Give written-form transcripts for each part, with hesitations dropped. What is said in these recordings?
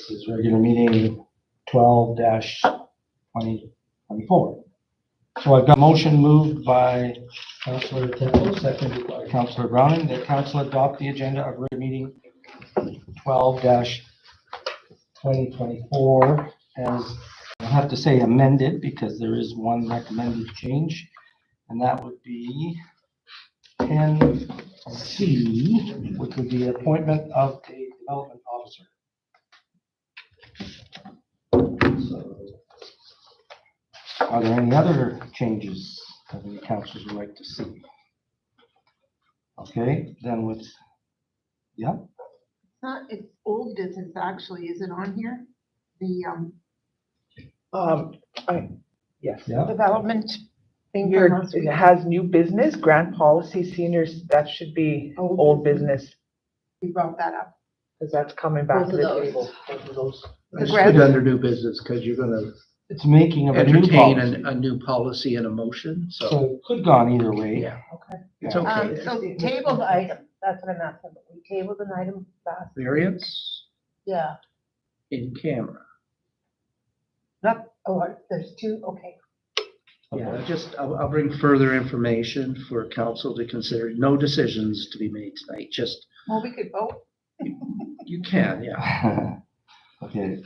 This is regular meeting 12-2024. So I've got a motion moved by Councillor Temple, seconded by Councillor Browning, that council adopt the agenda of regular meeting 12-2024 as, I have to say amended because there is one recommended change, and that would be 10C, which would be appointment of a development officer. So, are there any other changes that any councillors would like to see? Okay, then with, yeah, It's old business actually, is it on here? The Yes. yeah, development thing Your, from last week? it has new business, grant policy, seniors, that should be Old old business, We brought that up. because that's coming back to Both of the those. table. Both of those. The Let's grant- put it under new business because you're gonna it's making of a new entertain policy. a new policy and a motion, so, So it could gone either way. yeah, Okay. it's Yeah. okay. So tabled item, that's what I'm asking, we tabled an item last, Variance yeah, in camera. not, oh, there's two, okay. Yeah, I'll bring further information for council to consider. No decisions to be made tonight, just, Well, we could vote. you can, yeah. Okay.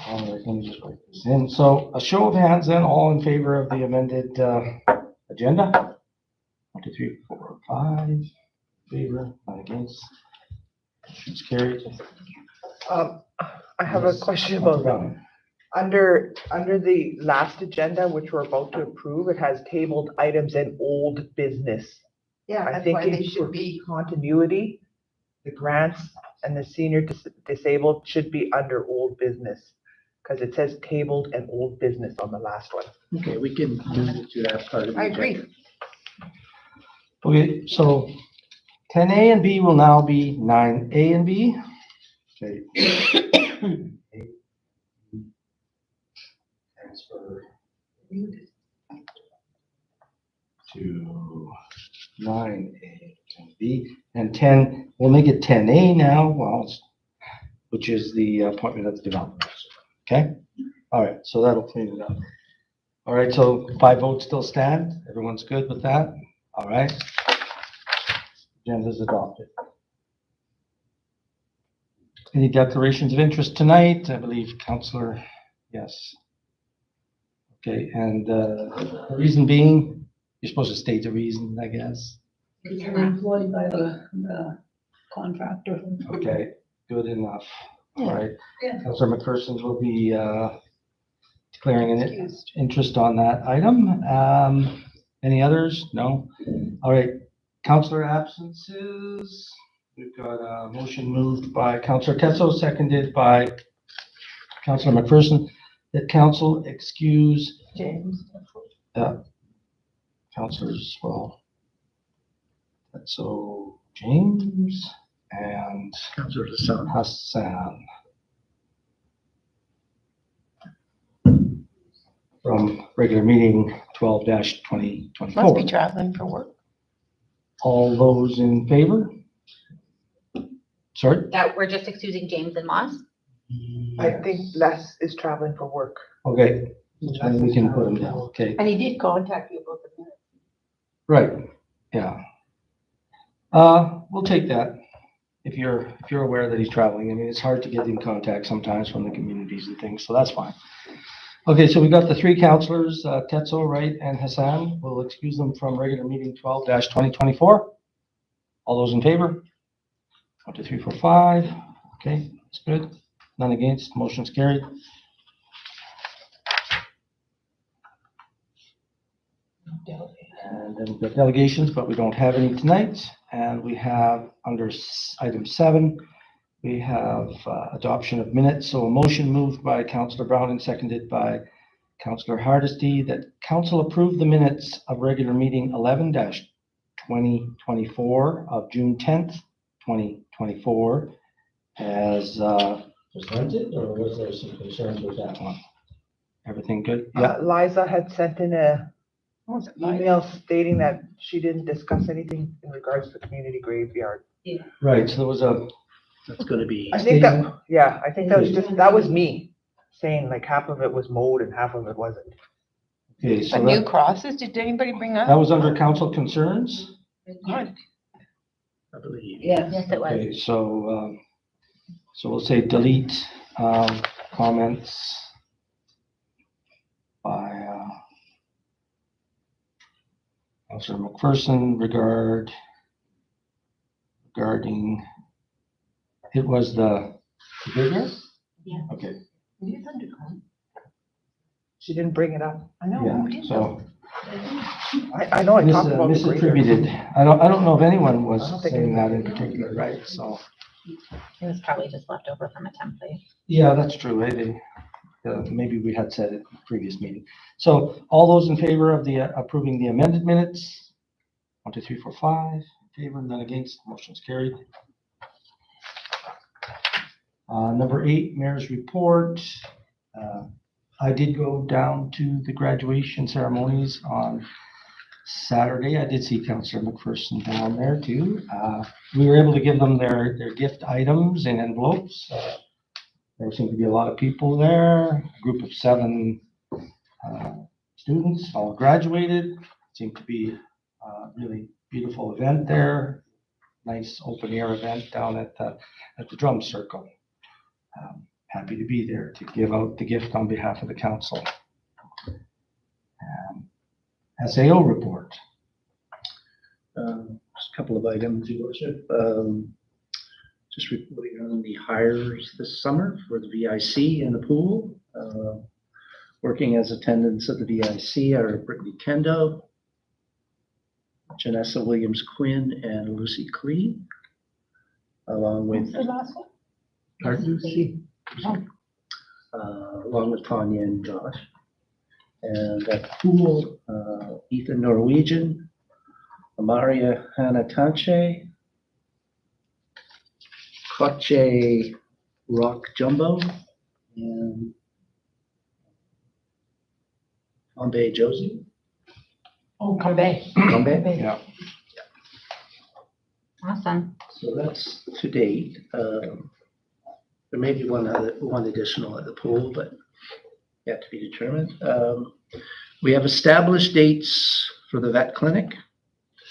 All right, let me just write this in. So a show of hands then, all in favor of the amended agenda? 1, 2, 3, 4, 5. In favor, not against. Motion's carried. I have a question about that. Under the last agenda, which we're about to approve, it has tabled items in old business. Yeah, I that's think why they for should be, continuity, the grants and the senior disabled should be under old business. Because it says tabled and old business on the last one. Okay, we can move it to that part of the I agenda. agree. Okay, so 10A and B will now be 9A and B. Okay. Transfer to 9A and B, and 10, we'll make it 10A now, which is the appointment of the development officer. Okay? All right, so that'll clean it up. All right, so 5 votes still stand. Everyone's good with that? All right. Agenda's adopted. Any declarations of interest tonight? I believe Councillor, yes. Okay, and the reason being, you're supposed to state the reason, I guess. Because you're employed by the contractor. Okay, good enough. All right. Yeah. Councillor McPherson will be declaring an Excused. interest on that item. Any others? No? All right, councillor absences. We've got a motion moved by Councillor Tetso, seconded by Councillor McPherson, that council excuse James. councillors, well, so James and Councillor Hassan. Hassan from regular meeting 12-2024. Must be traveling for work. All those in favor? Sorry? That we're just excusing James and Moss? I think Les is traveling for work. Okay, then we can put them down, okay, And he did contact you about the minutes. right, yeah. We'll take that, if you're aware that he's traveling. I mean, it's hard to get in contact sometimes from the communities and things, so that's fine. Okay, so we got the 3 councillors, Tetso, Wright, and Hassan. We'll excuse them from regular meeting 12-2024. All those in favor? 1, 2, 3, 4, 5. Okay, that's good. None against, motion's carried. And then we've got delegations, but we don't have any tonight. And we have under item 7, we have adoption of minutes. So a motion moved by Councillor Brown and seconded by Councillor Hardesty that council approve the minutes of regular meeting 11-2024 of June 10th, 2024 as presented, or was there some concerns with that one? Everything good? Yeah. Liza had sent in a What was it like? email stating that she didn't discuss anything in regards to the community graveyard. Right, so there was a, That's gonna be, I think that, yeah, I think that was just, that was me saying like half of it was mowed and half of it wasn't. okay, so But new that, crosses, did anybody bring that up? was under council concerns? Good. I believe. Yeah. Yes, it was. Okay, so, so we'll say delete, comments by, Councilor McPherson regarding, it was the bigger? Yeah. Okay, It is underground. She didn't bring it up. I know, yeah, who did so I know I talked about the grader. misattributed. I don't know if anyone was I don't think saying that in anyone- particular, right? So, It was probably just left over from a template. yeah, that's true. Maybe we had said it in the previous meeting. So all those in favor of the approving the amended minutes? 1, 2, 3, 4, 5, in favor, none against, motion's carried. Number 8, mayor's report. I did go down to the graduation ceremonies on Saturday. I did see Councillor McPherson down there too. We were able to give them their gift items in envelopes. There seemed to be a lot of people there, a group of 7 students all graduated. Seemed to be a really beautiful event there. Nice open air event down at the drum circle. Happy to be there to give out the gift on behalf of the council. SAO report. Just a couple of items, Your Worship. Just reporting on the hires this summer for the VIC and the pool. Working as attendants at the VIC are Brittany Kendo, Janessa Williams Quinn, and Lucy Clee, along with The last one? Lucy, along with Tanya and Josh. And at the pool, Ethan Norwegian, Amaria Hanatanche, Koche Rock Jumbo, and Bombay Josie. Oh, Cambay. Bombay. Yeah. Awesome. So that's to date. There may be one additional at the pool, but yet to be determined. We have established dates for the vet clinic.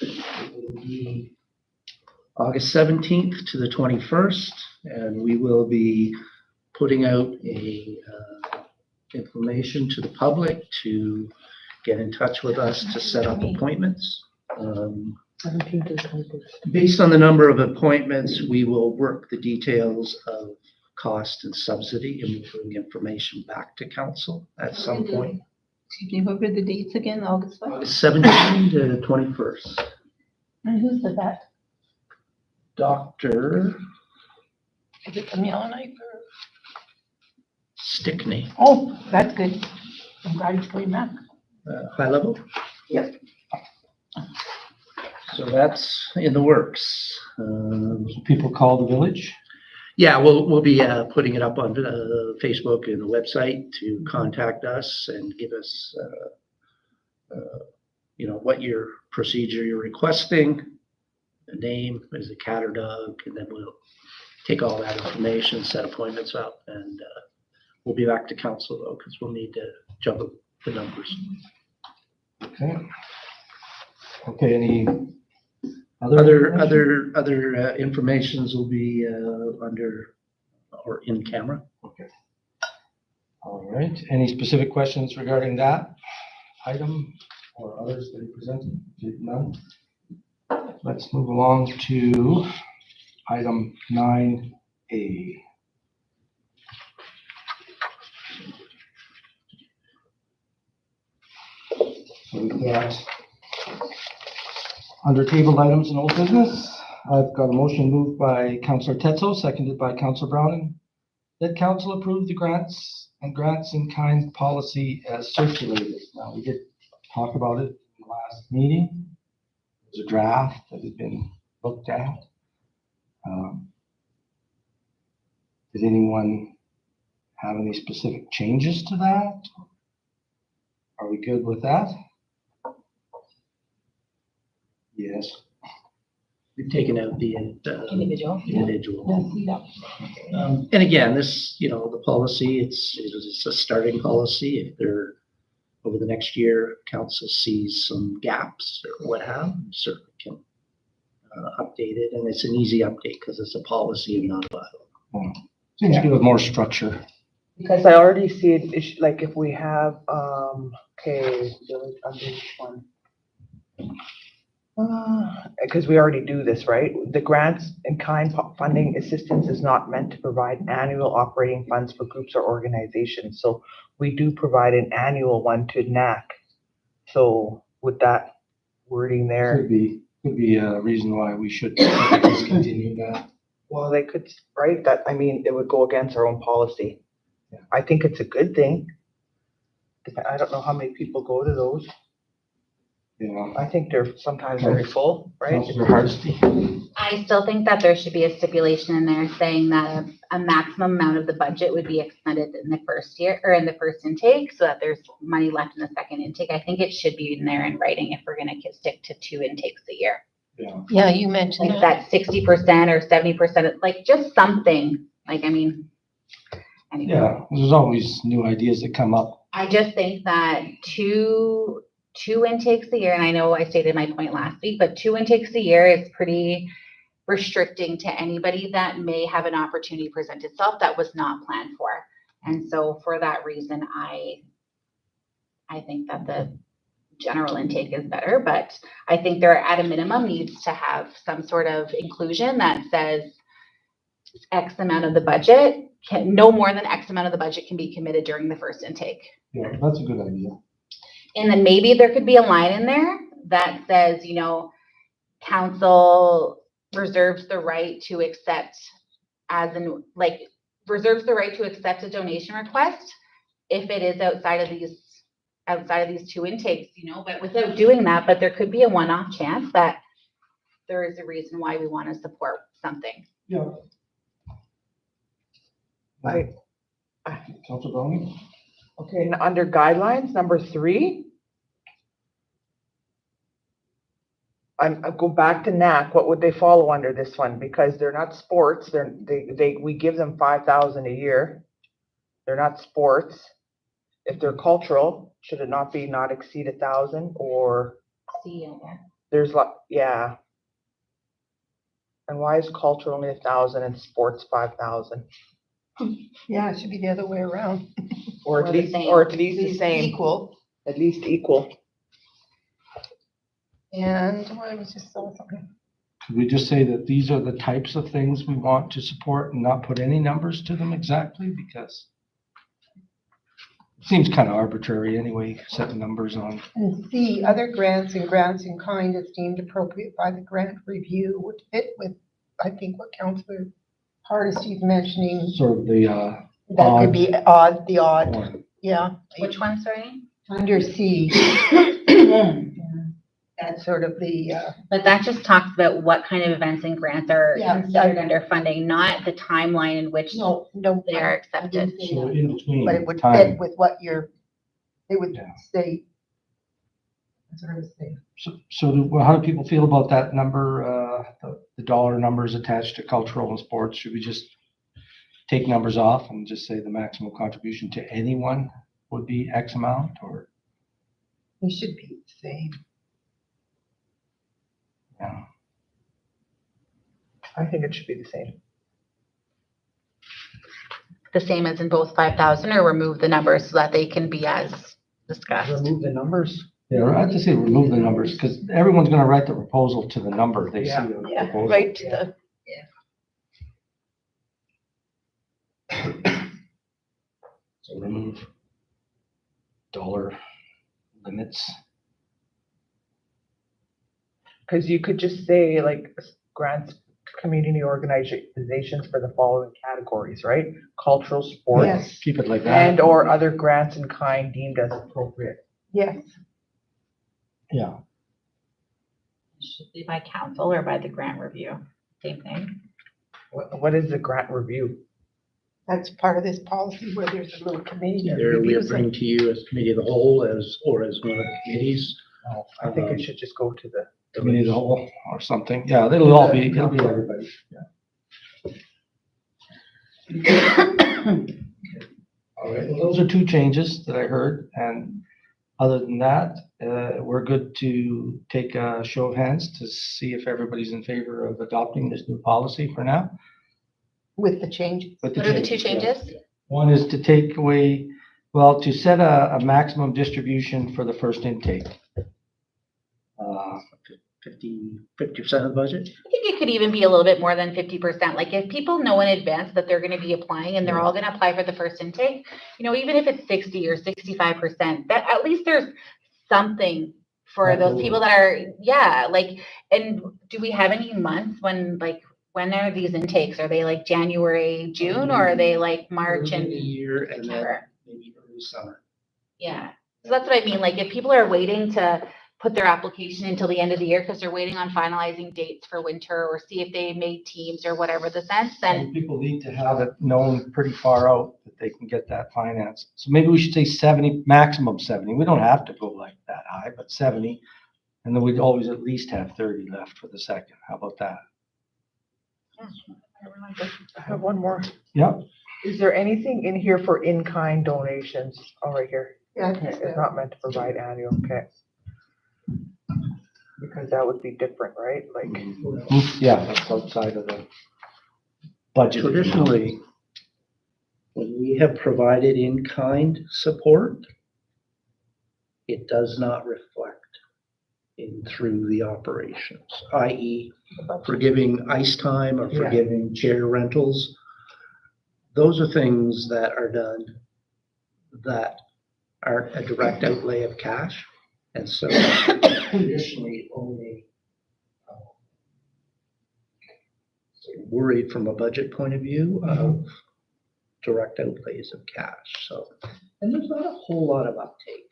It will be August 17th to the 21st, and we will be putting out a information to the public to get in touch with us to set up appointments. 17 to 21st. Based on the number of appointments, we will work the details of cost and subsidy and we'll bring information back to council at some point. Excuse me, what were the dates again? August what? August 17th to the 21st. And who's the vet? Dr. Is it the Yellowknife or? Stickney, Oh, that's good. I'm glad he's going back. high level. Yep. So that's in the works. People call the village. Yeah, we'll be putting it up on Facebook and the website to contact us and give us, what your procedure you're requesting, the name, is it cat or dog, and then we'll take all that information, set appointments up, and we'll be back to council though, because we'll need to juggle the numbers. Okay. Okay, any other? Other informations will be under or in camera. Okay. All right, any specific questions regarding that item or others that you presented? None? Let's move along to item 9A. So we've got under tabled items and old business, I've got a motion moved by Councillor Tetzel, seconded by Councillor Browning, that council approve the grants and grants in kind policy as circulated. Now, we did talk about it in the last meeting. It was a draft that had been looked at. Did anyone have any specific changes to that? Are we good with that? Yes. We've taken out the Individual. individual. Yeah, see that. And again, this, the policy, it's a starting policy. If there, over the next year, council sees some gaps or what have, certainly can update it. And it's an easy update because it's a policy and not a bylaw. Seems to give it more structure. Because I already see it, like if we have, okay, village under each one. Because we already do this, right? The grants and kind funding assistance is not meant to provide annual operating funds for groups or organizations. So we do provide an annual one to NAC. So with that wording there, Could be a reason why we should discontinue that. well, they could, right? That, I mean, it would go against our own policy. Yeah. I think it's a good thing. I don't know how many people go to those. I think they're sometimes very full, right? Councillor Hardesty. I still think that there should be a stipulation in there saying that a maximum amount of the budget would be expended in the first year or in the first intake so that there's money left in the second intake. I think it should be in there in writing if we're going to stick to 2 intakes a year. Yeah. Yeah, you mentioned Like that. that 60% or 70%, like just something. Like, I mean, anyway. Yeah, there's always new ideas that come up. I just think that two intakes a year, and I know I stated my point last week, but 2 intakes a year is pretty restricting to anybody that may have an opportunity present itself that was not planned for. And so for that reason, I think that the general intake is better, but I think there at a minimum needs to have some sort of inclusion that says X amount of the budget no more than X amount of the budget can be committed during the first intake. Yeah, that's a good idea. And then maybe there could be a line in there that says, council reserves the right to accept reserves the right to accept a donation request if it is outside of these 2 intakes, but without doing that, but there could be a one-off chance that there is a reason why we want to support something. Yeah. Councillor Browning? Okay, and under guidelines, number 3. I go back to NAC, what would they follow under this one? Because they're not sports, we give them 5,000 a year. They're not sports. If they're cultural, should it not exceed 1,000 or there's yeah. And why is cultural only 1,000 and sports 5,000? Yeah, it should be the other way around. Or at least the same. Equal. At least equal. And I was just saw something. Could we just say that these are the types of things we want to support and not put any numbers to them exactly? Because it seems kind of arbitrary anyway, setting numbers on. And C, other grants and grants in kind as deemed appropriate by the grant review would fit with, I think, what Councillor Hardesty is mentioning. Sort of the, That could be the odd, one. yeah. Which one, sorry? Under C. That's sort of the, But that just talks about what kind of events and grants are Yeah, considered under funding, not the timeline in which no, they are I accepted. didn't say So that. in between But it would time. fit with what it would Yeah. say. That's what I was saying. How do people feel about that number, the dollar numbers attached to cultural and sports? Should we just take numbers off and just say the maximum contribution to anyone would be X amount, or? It should be the same. Yeah. I think it should be the same. The same as in both 5,000, or remove the numbers so that they can be as discussed. Remove the numbers. Yeah, I'd just say remove the numbers, because everyone's gonna write the proposal to the number they see Yeah. on the Yeah, proposal. right to the, So remove dollar limits. Because you could just say like grants, community organizations for the following categories, right? Cultural, sports, yes, Keep it like that. and or other grants in kind deemed as appropriate. yes. Yeah, Should be by council or by the grant review, same thing. What is the grant review? That's part of this policy where there's a little committee that Either we reviews it. bring to you as committee of the whole or as one of the committees. I think it should just go to the committee of the whole or something. Yeah, it'll all be, it'll be everybody. All right, well, those are two changes that I heard, and other than that, we're good to take a show of hands to see if everybody's in favor of adopting this new policy for now. With the changes. With What are the two yeah. changes? One is to take away, well, to set a maximum distribution for the first intake. 50% of the budget? I think it could even be a little bit more than 50%. Like if people know in advance that they're gonna be applying and they're all gonna apply for the first intake, you know, even if it's 60 or 65%, that at least there's something for those people that are, yeah, like, and do we have any months when, like, when are these intakes? Are they like January, June, or are they like March Early and in the year and then September? maybe early summer. Yeah, so that's what I mean, like if people are waiting to put their application until the end of the year because they're waiting on finalizing dates for winter or see if they made teams or whatever the sense, then And people need to have it known pretty far out that they can get that finance. So maybe we should say 70, maximum 70. We don't have to go like that high, but 70. And then we'd always at least have 30 left for the second. How about that? I have one more. Yep. Is there anything in here for in-kind donations? Oh, right here. Yeah, I Okay, think it's so. not meant to provide annual, okay. Because that would be different, right? Like, Yeah, that's outside of the budget. Traditionally, when we have provided in-kind support, it does not reflect in through the operations, i.e. for giving ice time or for Yeah. giving chair rentals. Those are things that are done that aren't a direct outlay of cash. And so traditionally only worried from a budget point of view of direct outlays of cash. So, and there's not a whole lot of uptake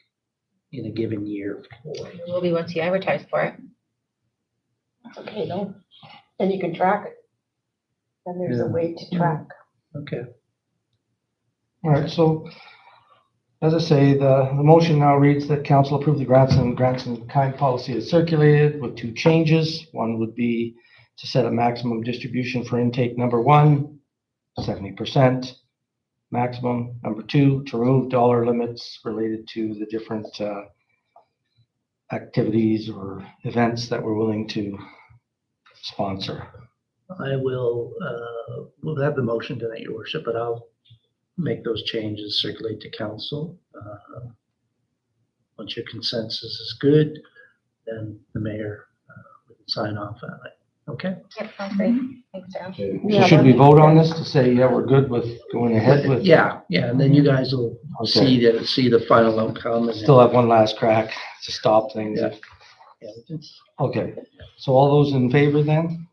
in a given year for. it will be once you advertise for it. Okay, no, and you can track it. And there's a Yeah. way to track. Okay. All right, so as I say, the motion now reads that council approve the grants and kind policy as circulated with two changes. One would be to set a maximum distribution for intake number 1, 70% maximum. Number 2, to remove dollar limits related to the different activities or events that we're willing to sponsor. I will, we'll have the motion tonight, your worship, but I'll make those changes, circulate to council. Once your consensus is good, then the mayor would sign off on it. Okay? Yep, sounds great. Thanks, Darryl. So Yeah, should we that- vote on this to say, yeah, we're good with going ahead with? Yeah, and then you guys will Okay. see the final outcome. And Still have one last crack to stop things. Yeah. it's- Okay, so all those in favor then?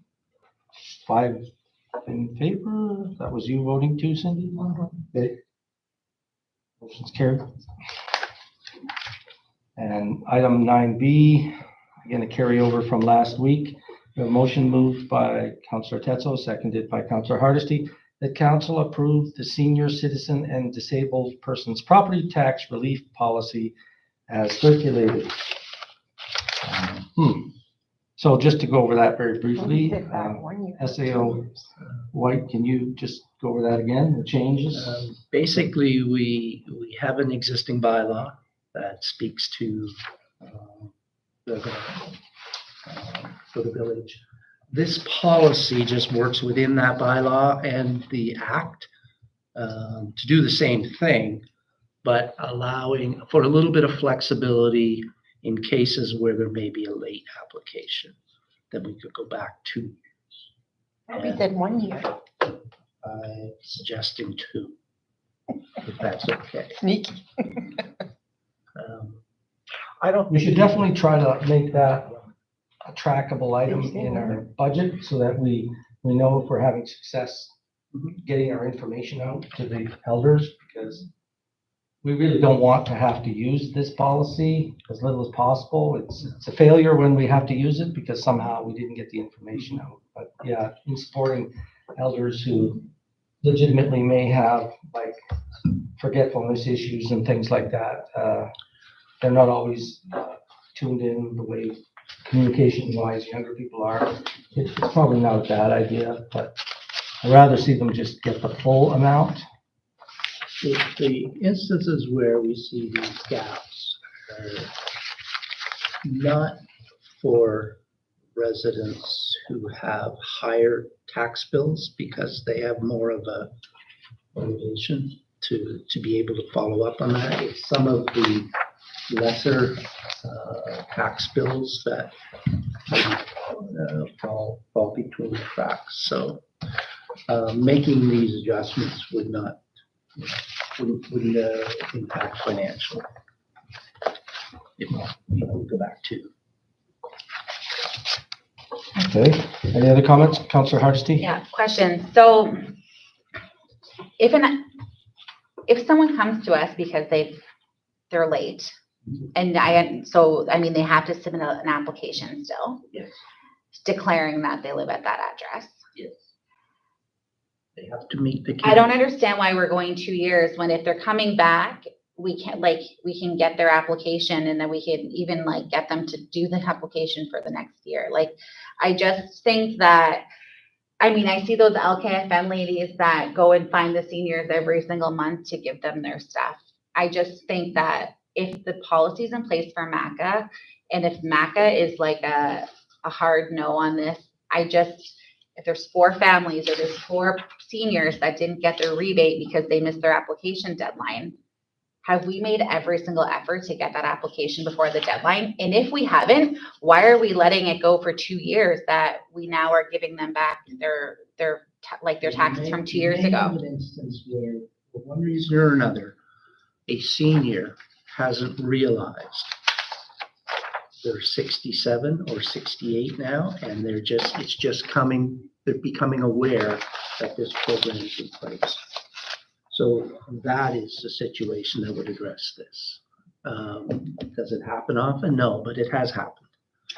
5 in favor? That was you voting too, Cindy? Okay. Motion's carried. And item 9B, again, a carryover from last week. A motion moved by Councillor Tetzel, seconded by Councillor Hardesty, that council approve the senior citizen and disabled persons property tax relief policy as circulated. So just to go over that very briefly, Did that 1 year. SAO White, can you just go over that again, the changes? Basically, we have an existing bylaw that speaks to for the village. This policy just works within that bylaw and the act to do the same thing, but allowing for a little bit of flexibility in cases where there may be a late application, then we could go back 2 years. We said 1 year. I'm suggesting 2, if that's okay. Sneaky. I don't, We should definitely try to make that a trackable item in our budget so that we know if we're having success getting our information out to the elders, because we really don't want to have to use this policy as little as possible. It's a failure when we have to use it because somehow we didn't get the information out. But yeah, in supporting elders who legitimately may have like forgetfulness issues and things like that, they're not always tuned in the way communication wise younger people are, it's probably not a bad idea, but I'd rather see them just get the full amount. The instances where we see these gaps are not for residents who have higher tax bills because they have more of a motivation to be able to follow up on that. It's some of the lesser tax bills that fall between the cracks. So making these adjustments wouldn't impact financial. If we go back to. Okay, any other comments? Councillor Hardesty? Yeah, question. So if someone comes to us because they're late, and I mean, they have to submit an application still. Yes. Declaring that they live at that address. Yes. They have to meet the. I don't understand why we're going 2 years when if they're coming back, we can get their application and then we can even get them to do the application for the next year. I just think that, I mean, I see those LKFN ladies that go and find the seniors every single month to give them their stuff. I just think that if the policy's in place for MACA, and if MACA is a hard no on this, if there's 4 families or there's 4 seniors that didn't get their rebate because they missed their application deadline, have we made every single effort to get that application before the deadline? And if we haven't, why are we letting it go for 2 years that we now are giving them back their taxes from 2 years ago? An instance where, for one reason or another, a senior hasn't realized they're 67 or 68 now, and they're becoming aware that this program is in place. So that is the situation that would address this. Does it happen often? No, but it has happened.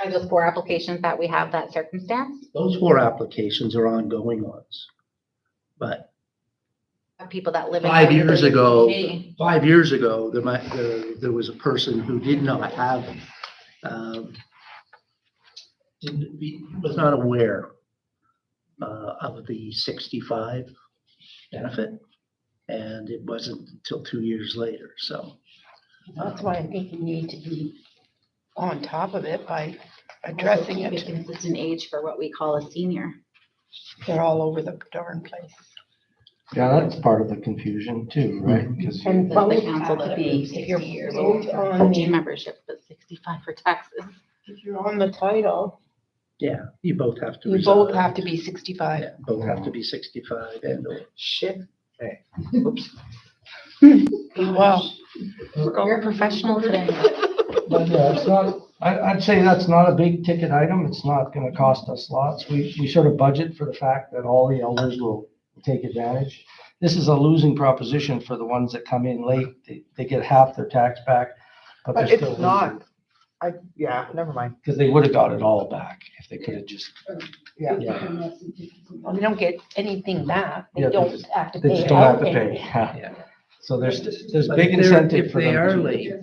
Are those 4 applications that we have that circumstance? Those 4 applications are ongoing ones. But Of people that live in. 5 years ago, community? 5 years ago, there was a person who did not have, was not aware of the 65 benefit, and it wasn't until 2 years later. So That's why I think you need to be on top of it by addressing Also keep it. a consistent age for what we call a senior. They're all over the darn place. Yeah, that's part of the confusion too, right? Because And The both council have to that be, approves if you're 60 years both old. on Gym the, membership, but 65 for taxes. if you're on the title, yeah, you both have to. you reside. both have to be 65. Yeah, both have to be 65 and or. Shit. Oops. Wow. You're a professional today. But yeah, it's not, I'd say that's not a big ticket item. It's not gonna cost us lots. We sort of budget for the fact that all the elders will take advantage. This is a losing proposition for the ones that come in late. They get half their tax back, but they're But still it's not, never mind. because they would have got it all back if they could have just, Yeah. yeah. Well, they don't get anything back. They Yeah, don't have to They pay just it don't have out. to pay. anyway. Yeah. So there's But big if they're- incentive for them. If they are to- late,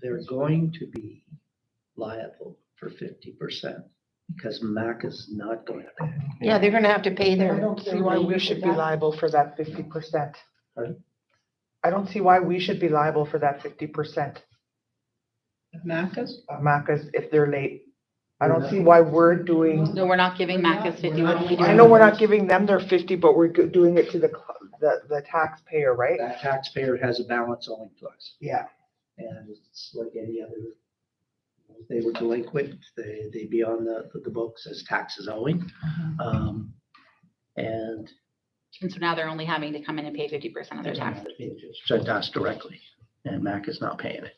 they're going to be liable for 50% because MAC is not going to pay. Yeah, they're gonna have to pay I their. don't see why we should be liable for that 50%. Pardon? I don't see why we should be liable for that 50% Macas? of MACA's if they're late. I don't see why we're doing, No, we're not giving MACA's 50. We're only I doing- know we're not giving them their 50, but we're doing it to the taxpayer, right? That taxpayer has a balance owing to us. Yeah. And it's like any other, if they were delinquent, they'd be on the books as taxes owing. And And so now they're only having to come in and pay 50% of their taxes. it's sent to us directly, and MAC is not paying it.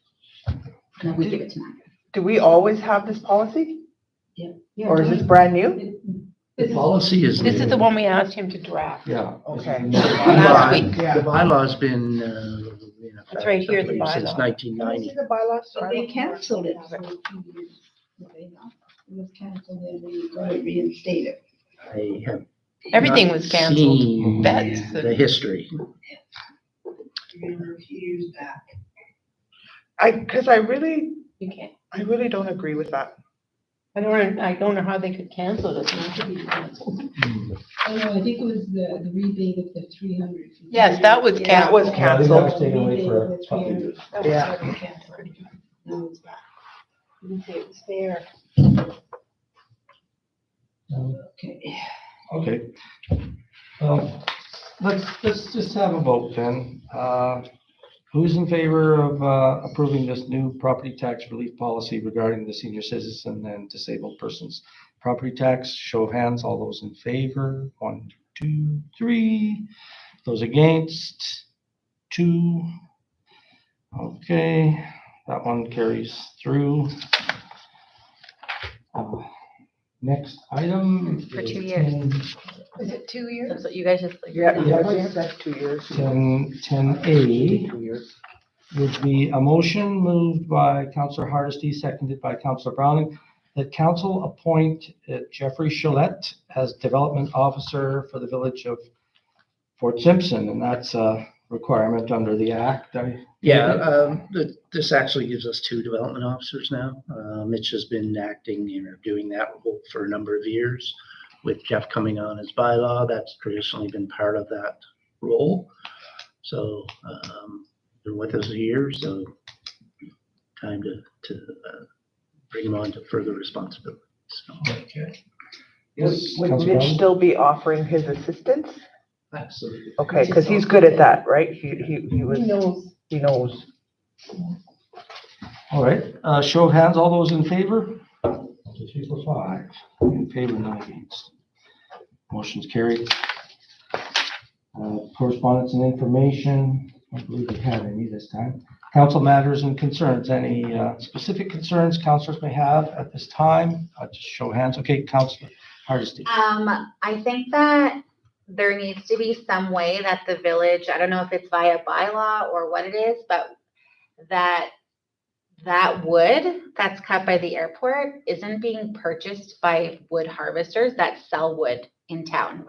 And then we give it to MACA. Do we always have this policy? Yeah. Or is this brand new? The policy is. This is the one we asked him to draft. Yeah. Okay. Last week. Yeah. The bylaw's been, That's right here, the Since bylaw. 1990. The bylaws? But they canceled it for 2 years. It was canceled and we got it reinstated. I have. Everything not was canceled. seen That's The history. A few years back. Because I really, You can't. I really don't agree with that. I don't know how they could cancel it. It's not to be canceled. Oh, no, I think it was the rebate of the 300. Yes, that was That was Yeah, I think that was canceled. taken away for a couple of years. That was Yeah. totally canceled. Now it's back. I didn't say it was fair. Okay. Okay. Let's just have a vote then. Who's in favor of approving this new property tax relief policy regarding the senior citizen and disabled persons? Property tax, show of hands, all those in favor? 1, 2, 3. Those against? 2. Okay, that one carries through. Next item. For 2 is years. Is it 2 years? That's what you guys just. Yeah, Yeah. I said 2 years. 10A 2 years. would be a motion moved by Councillor Hardesty, seconded by Councillor Browning, that council appoint Jeffrey Chalette as Development Officer for the village of Fort Simpson, and that's a requirement under the act. This actually gives us 2 development officers now. Mitch has been acting or doing that role for a number of years. With Jeff coming on as bylaw, that's traditionally been part of that role. So, been with us a year, so time to bring him on to further responsibilities. So, Okay. Yes, Would Councillor Mitch Browning? still be offering his assistance? absolutely. Okay, because he's good at that, right? He was, He knows. he knows. All right, show of hands, all those in favor? 1, 2, 3, 4, 5. In favor, none against. Motion's carried. Correspondence and information, I don't believe we had any this time. Council matters and concerns, any specific concerns councilors may have at this time? Just show of hands. Okay, Councilor Hardesty. I think that there needs to be some way that the village, I don't know if it's via bylaw or what it is, but that wood that's cut by the airport isn't being purchased by wood harvesters that sell wood in town.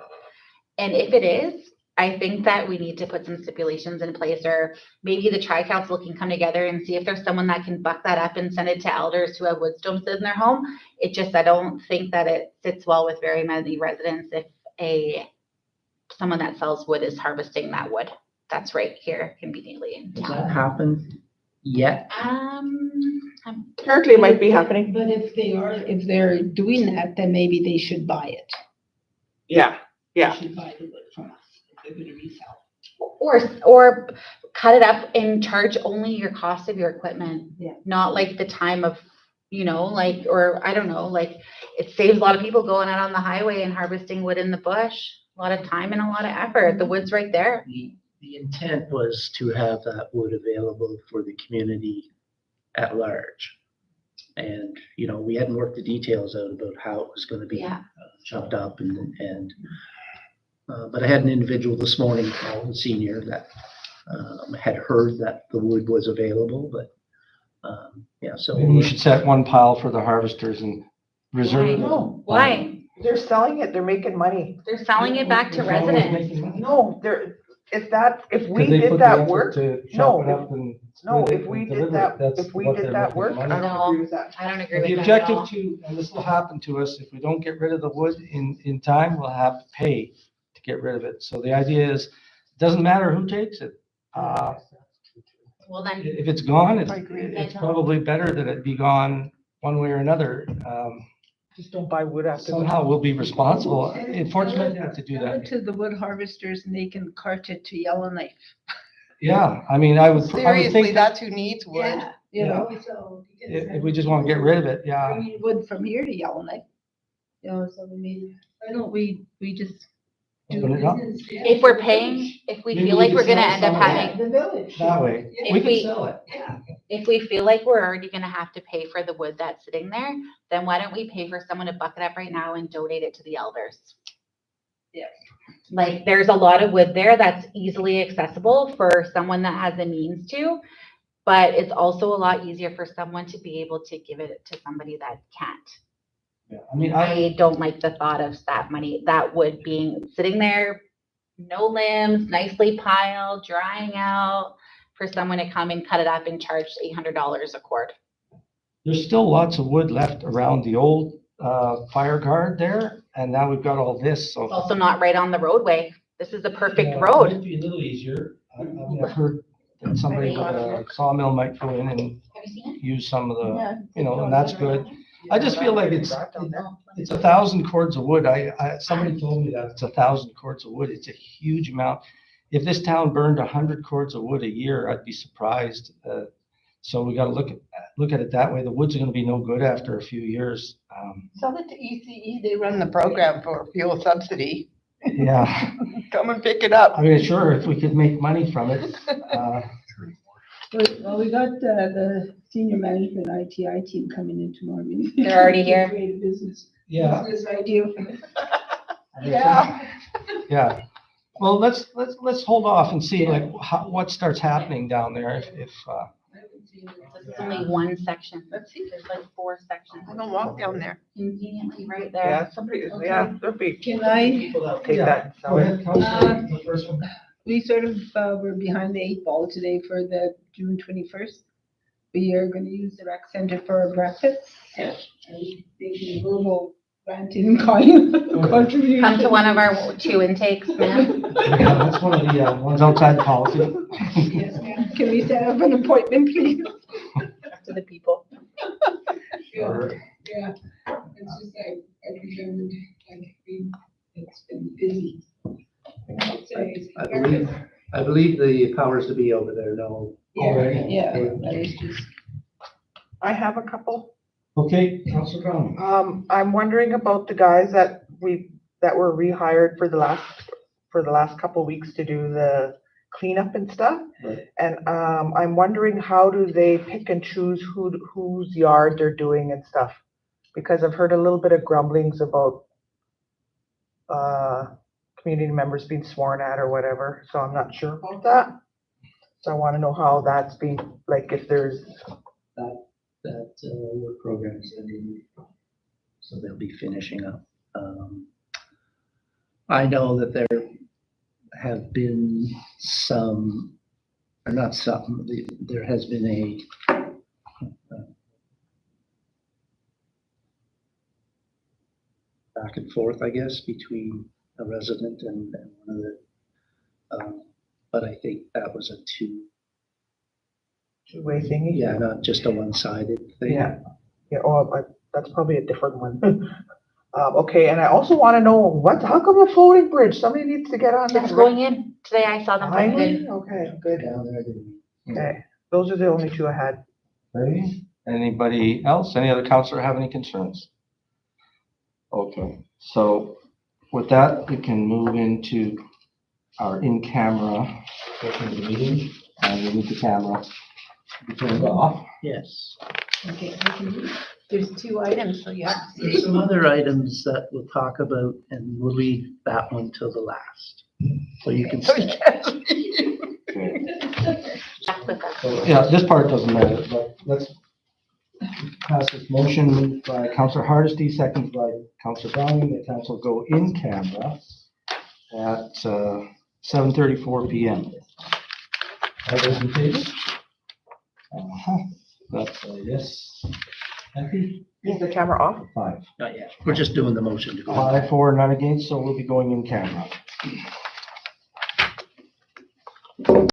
And if it is, I think that we need to put some stipulations in place, or maybe the tri-council can come together and see if there's someone that can buck that up and send it to elders who have wood stones in their home. I don't think that it sits well with very many residents if someone that sells wood is harvesting that wood. That's right here conveniently in Has town. that happened yet? Apparently it might be happening. But if they're doing that, then maybe they should buy it. Yeah, yeah. They should buy the wood from us if they're gonna resell. Or cut it up and charge only your cost of your equipment. Yeah. Not like the time of, or I don't know, like it saves a lot of people going out on the highway and harvesting wood in the bush. A lot of time and a lot of effort. The wood's right there. The intent was to have that wood available for the community at large. And, we hadn't worked the details out about how it was gonna be Yeah. chopped up but I had an individual this morning, a senior, that had heard that the wood was available, but, so. Maybe we should set one pile for the harvesters and reserve it. No, Why? they're selling it, they're making money. They're selling it back to We're always residents. making money. No, if we 'Cause they did put the that effort work, to no, chop it up and no, split it if we and did deliver that, it, that's if we what did they're that making work, money I don't No. agree with that. I don't agree The with that at all. objective and this will happen to us, if we don't get rid of the wood in time, we'll have to pay to get rid of it. So the idea is, it doesn't matter who takes it. Well, then, If it's gone, I agree. it's probably better that it be gone one way or another. Just don't buy wood after. Somehow we'll be responsible. Unfortunately, have to do Sell it that. to the wood harvesters and they can cart it to Yellowknife. Yeah, I mean, I would Seriously, think that that's who needs wood. Yeah, you know, so. if we just want to get rid of it, yeah. Bringing wood from here to Yellowknife. So maybe, why don't we just do Open it up. business? if we're paying, if we Maybe feel we like could we're gonna sell end up some of having, The village. That way, Yeah. we If can we- sell it. Yeah. if we feel like we're already gonna have to pay for the wood that's sitting there, then why don't we pay for someone to buck it up right now and donate it to the elders? Yeah. Like, there's a lot of wood there that's easily accessible for someone that has the means to, but it's also a lot easier for someone to be able to give it to somebody that can't. Yeah, I mean, I don't like the thought of that wood being sitting there, no limbs, nicely piled, drying out, for someone to come and cut it up and charge $800 a cord. there's still lots of wood left around the old, fire guard there, and now we've got all this, so. It's also not right on the roadway. This is the perfect Yeah, It road. might be a little easier. I mean, I've heard that somebody with a sawmill might go in and Have you seen it? use some of the, Yeah. you know, and that's good. I just feel like it's 1,000 cords of wood. Somebody told me that it's 1,000 cords of wood. It's a huge amount. If this town burned 100 cords of wood a year, I'd be surprised. So we gotta look at it that way. The woods are gonna be no good after a few years. Sell it to ECE, they run the program for fuel subsidy. Yeah, Come and pick it up. I mean, sure, if we could make money from it. Well, we got the senior management ITI team coming in tomorrow. They're already here. Creative business. Yeah. Business idea. Yeah. Yeah. Well, let's hold off and see like what starts happening down there if, This is only one section. Let's see. There's like 4 sections. I'm gonna walk down there. Conveniently right there. Yeah, somebody, yeah, there'll be Can I, people that'll take Yeah. that and Go sell it. ahead, Counselor, the first one. we sort of, were behind the 8 ball today for the June 21st. We are gonna use the rec center for a breakfast. Yes. And they verbal ranting contribution. Come to one of our 2 intakes, man. Yeah, that's one of the ones outside the policy. Yes, ma'am. Can we set up an appointment, please? To the people. Sure. Yeah, it's just I remembered, it's been busy. I believe the powers to be over there know. Already. Yeah, that is just. I have a couple. Okay, Counselor Brown. I'm wondering about the guys that were rehired for the last couple of weeks to do the cleanup and stuff. Right. And, I'm wondering how do they pick and choose whose yard they're doing and stuff? Because I've heard a little bit of grumblings about, community members being sworn at or whatever, so I'm not sure about that. So I want to know how that's being, like, if there's, That work program is ending, so they'll be finishing up. I know that there have been some, or not some, there has been a back and forth, I guess, between a resident and one of the, but I think that was a two-way thingy. yeah, not just a one-sided thing. Yeah, that's probably a different one. Okay, and I also want to know how come a floating bridge? Somebody needs to get on that. It's going in. Today I saw them put it in. Okay, good. Down there, they- Okay, those are the only 2 I had. Ready? Anybody else? Any other counselor have any concerns? Okay, so with that, we can move into our in-camera portion of the meeting. And we need the camera to be turned off. Yes. Okay, There's 2 items, so you have to see. There's some other items that we'll talk about, and we'll leave that one till the last. So you can So you stay. can't leave. Back with us. So, yeah, this part doesn't matter, but let's pass this motion by Counselor Hardesty, second by Counselor Browning, that council go in camera at 7:34 PM. All those in favor? That's a yes. Happy? Is the camera off? 5. Not yet. We're just doing the motion to go. 5 for, none against, so we'll be going in camera.